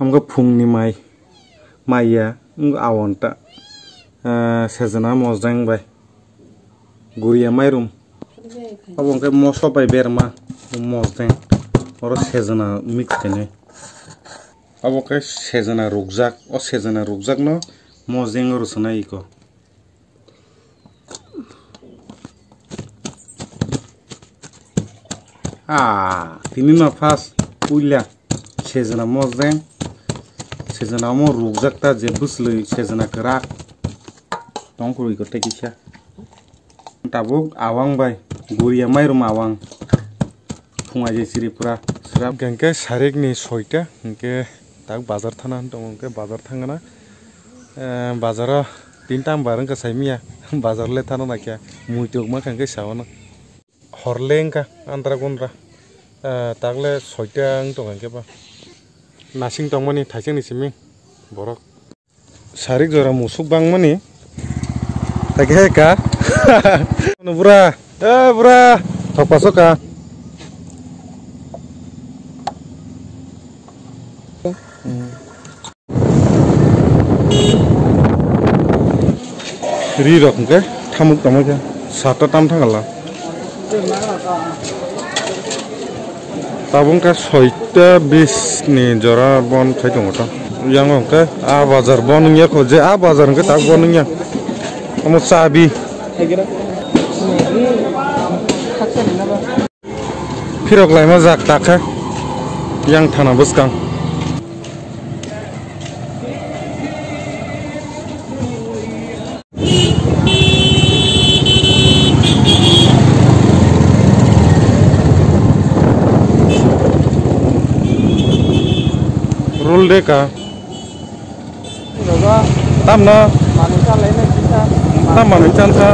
हमको फुंगनी माइया आवंटा सेजना मजदां बाय गुरिया माइरुम अब उनके मौसम बाय बेरमा मजदां और सेजना मिक्स कने अब उनके सेजना रुकजाक न मजदां और सना इको तीन ना फास्ट पुइला सेजना मजदां सेजना मो रुकजाकता जे बुसलै सेजना करा तंकुरि को टेकिसा ताबुक आवang बाय गुरिया माइरुम आवang फुंगा जे सिरिपुरा स्राब गंके सारेक नि 6टा गंके ताक बाजार थाना दं गंके बाजार थांगना बाजार 3 टाइम बारन का साइमिया बाजार ले थाना ना क्या मुइतोक मा गंके सावना हरलेंका आंद्रा गुनरा तागले 6टा दं गंके बा नासिं तंगमनि थाइसें नि सिमिं बरक सारिक जरा मुसुक बांगमनि ताके का बुरा बुरा थकपासका रि रखंके थामुक तमके 7टा ताम थांगला ताबुंका 6टा 20 नि जरा बन खाइ दंगटा yang ke a bazar bonnya ko je a bazar ke tak bonnya kamu sabi pirok lai ma jak tak yang thana buskang rul deka tam na tam mana chansa